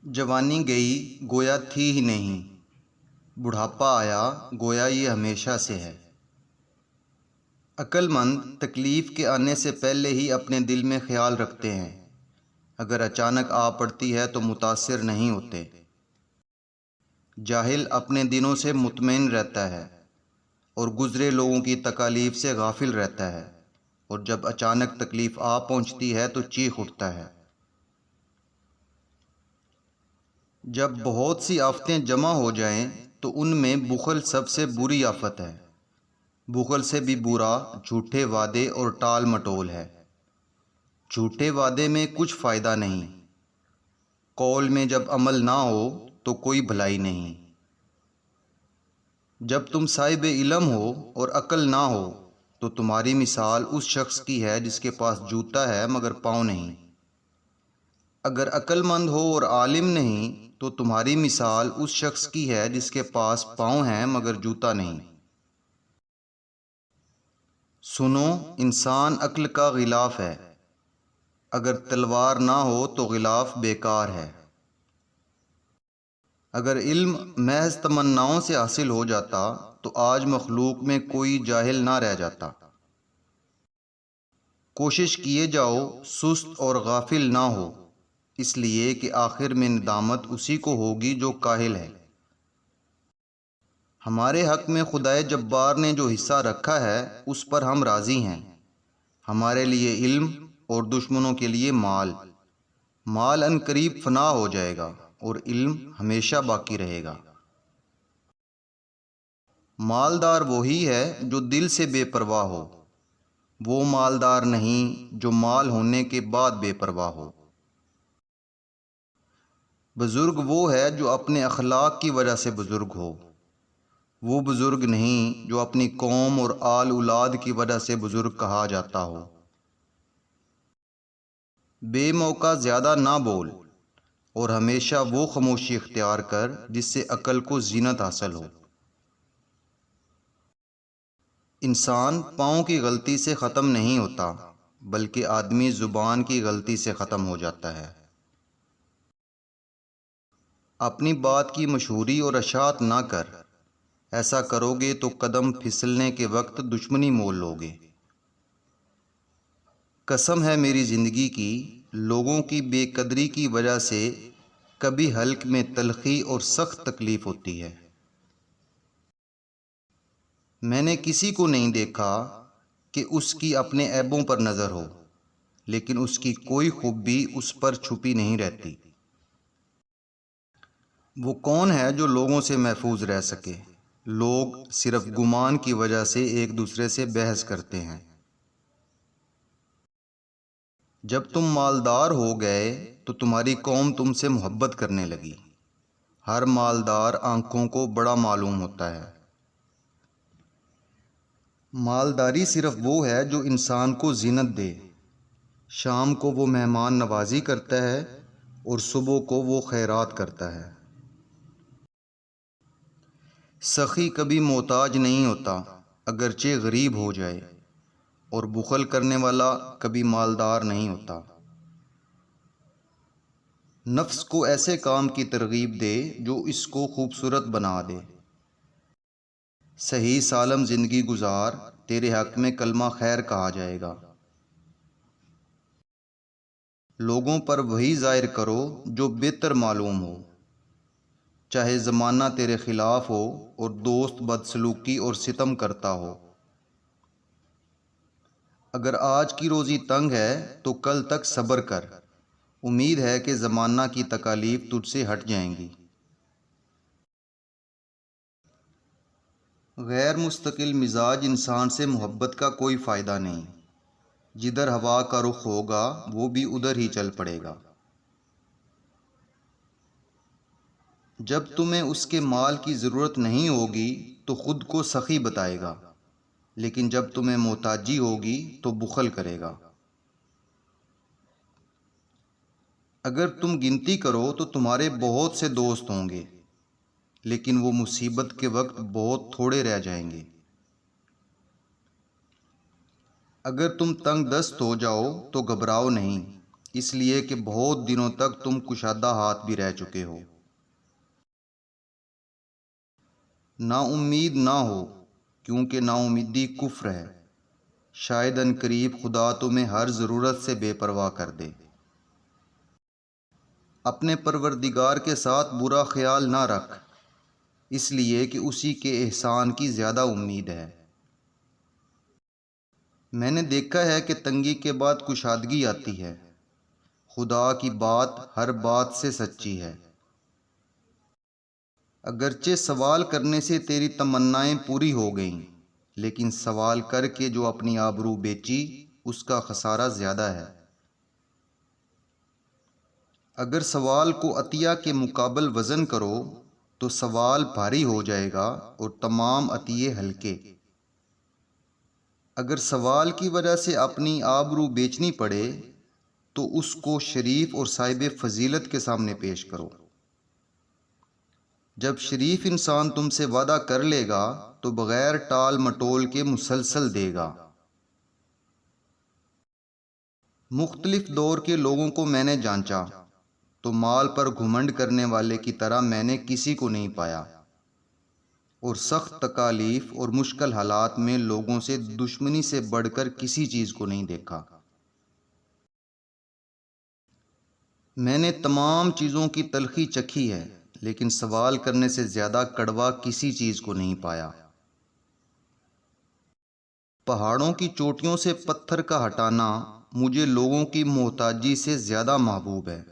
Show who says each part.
Speaker 1: جوانی گئی گویا تھی ہی نہیں، بڑھاپا آیا گویا یہ ہمیشہ سے ہے۔ عقل مند تکلیف کے آنے سے پہلے ہی اپنے دل میں خیال رکھتے ہیں، اگر اچانک آ پڑتی ہے تو متاثر نہیں ہوتے۔ جاہل اپنے دنوں سے مطمئن رہتا ہے اور گزرے لوگوں کی تکالیف سے غافل رہتا ہے، اور جب اچانک تکلیف آ پہنچتی ہے تو چیخ اٹھتا ہے۔ جب بہت سی آفتیں جمع ہو جائیں تو ان میں بخل سب سے بری آفت ہے۔ بخل سے بھی برا جھوٹے وعدے اور ٹال مٹول ہے۔ جھوٹے وعدے میں کچھ فائدہ نہیں، قول میں جب عمل نہ ہو تو کوئی بھلائی نہیں۔ جب تم صاحب علم ہو اور عقل نہ ہو تو تمہاری مثال اس شخص کی ہے جس کے پاس جوتا ہے مگر پاؤں نہیں۔ اگر عقل مند ہو اور عالم نہیں تو تمہاری مثال اس شخص کی ہے جس کے پاس پاؤں ہیں مگر جوتا نہیں۔ سنو، انسان عقل کا غلاف ہے، اگر تلوار نہ ہو تو غلاف بیکار ہے۔ اگر علم محض تمناؤں سے حاصل ہو جاتا تو آج مخلوق میں کوئی جاہل نہ رہ جاتا۔ کوشش کیے جاؤ سست اور غافل نہ ہو، اس لیے کہ آخر میں ندامت اسی کو ہوگی جو کاہل ہے۔ ہمارے حق میں خدائے جبار نے جو حصہ رکھا ہے اس پر ہم راضی ہیں۔ ہمارے لیے علم اور دشمنوں کے لیے مال۔ مال ان قریب فنا ہو جائے گا اور علم ہمیشہ باقی رہے گا۔ مالدار وہی ہے جو دل سے بے پرواہ ہو، وہ مالدار نہیں جو مال ہونے کے بعد بے پرواہ ہو۔ بزرگ وہ ہے جو اپنے اخلاق کی وجہ سے بزرگ ہو، وہ بزرگ نہیں جو اپنی قوم اور آل اولاد کی وجہ سے بزرگ کہا جاتا ہو۔ بے موقع زیادہ نہ بول اور ہمیشہ وہ خاموشی اختیار کر جس سے عقل کو زینت حاصل ہو۔ انسان پاؤں کی غلطی سے ختم نہیں ہوتا بلکہ آدمی زبان کی غلطی سے ختم ہو جاتا ہے۔ اپنی بات کی مشہوری اور اشاعت نہ کر، ایسا کرو گے تو قدم پھسلنے کے وقت دشمنی مول لوگے۔ قسم ہے میری زندگی کی، لوگوں کی بے قدری کی وجہ سے کبھی حلق میں تلخی اور سخت تکلیف ہوتی ہے۔ میں نے کسی کو نہیں دیکھا کہ اس کی اپنے عیبوں پر نظر ہو، لیکن اس کی کوئی خوبی اس پر چھپی نہیں رہتی۔ وہ کون ہے جو لوگوں سے محفوظ رہ سکے؟ لوگ صرف گمان کی وجہ سے ایک دوسرے سے بحث کرتے ہیں۔ جب تم مالدار ہو گئے تو تمہاری قوم تم سے محبت کرنے لگی۔ ہر مالدار آنکھوں کو بڑا معلوم ہوتا ہے۔ مالداری صرف وہ ہے جو انسان کو زینت دے۔ شام کو وہ مہمان نوازی کرتا ہے اور صبح کو وہ خیرات کرتا ہے۔ سخی کبھی محتاج نہیں ہوتا اگرچہ غریب ہو جائے، اور بخل کرنے والا کبھی مالدار نہیں ہوتا۔ نفس کو ایسے کام کی ترغیب دے جو اس کو خوبصورت بنا دے۔ صحیح سالم زندگی گزار، تیرے حق میں کلمہ خیر کہا جائے گا۔ لوگوں پر وہی ظاہر کرو جو بہتر معلوم ہو، چاہے زمانہ تیرے خلاف ہو اور دوست بدسلوکی اور ستم کرتا ہو۔ اگر آج کی روزی تنگ ہے تو کل تک صبر کر، امید ہے کہ زمانہ کی تکالیف تجھ سے ہٹ جائیں گی۔ غیر مستقل مزاج انسان سے محبت کا کوئی فائدہ نہیں، جدھر ہوا کا رخ ہوگا وہ بھی ادھر ہی چل پڑے گا۔ جب تمہیں اس کے مال کی ضرورت نہیں ہوگی تو خود کو سخی بتائے گا، لیکن جب تمہیں محتاجی ہوگی تو بخل کرے گا۔ اگر تم گنتی کرو تو تمہارے بہت سے دوست ہوں گے، لیکن وہ مصیبت کے وقت بہت تھوڑے رہ جائیں گے۔ اگر تم تنگ دست ہو جاؤ تو گھبراؤ نہیں، اس لیے کہ بہت دنوں تک تم کشادہ ہاتھ بھی رہ چکے ہو۔ نا امید نہ ہو، کیونکہ نا امیدی کفر ہے۔ شاید ان قریب خدا تمہیں ہر ضرورت سے بے پرواہ کر دے۔ اپنے پروردگار کے ساتھ برا خیال نہ رکھ، اس لیے کہ اسی کے احسان کی زیادہ امید ہے۔ میں نے دیکھا ہے کہ تنگی کے بعد کشادگی آتی ہے۔ خدا کی بات ہر بات سے سچی ہے۔ اگرچہ سوال کرنے سے تیری تمنائیں پوری ہو گئیں، لیکن سوال کر کے جو اپنی آبرو بیچی، اس کا خسارہ زیادہ ہے۔ اگر سوال کو عطیہ کے مقابل وزن کرو تو سوال بھاری ہو جائے گا اور تمام عطیے ہلکے۔ اگر سوال کی وجہ سے اپنی آبرو بیچنی پڑے تو اس کو شریف اور صاحب فضیلت کے سامنے پیش کرو۔ جب شریف انسان تم سے وعدہ کر لے گا تو بغیر ٹال مٹول کے مسلسل دے گا۔ مختلف دور کے لوگوں کو میں نے جانچا تو مال پر گھمنڈ کرنے والے کی طرح میں نے کسی کو نہیں پایا، اور سخت تکالیف اور مشکل حالات میں لوگوں سے دشمنی سے بڑھ کر کسی چیز کو نہیں دیکھا۔ میں نے تمام چیزوں کی تلخی چکھی ہے، لیکن سوال کرنے سے زیادہ کڑوا کسی چیز کو نہیں پایا۔ پہاڑوں کی چوٹیوں سے پتھر کا ہٹانا مجھے لوگوں کی محتاجی سے زیادہ محبوب ہے۔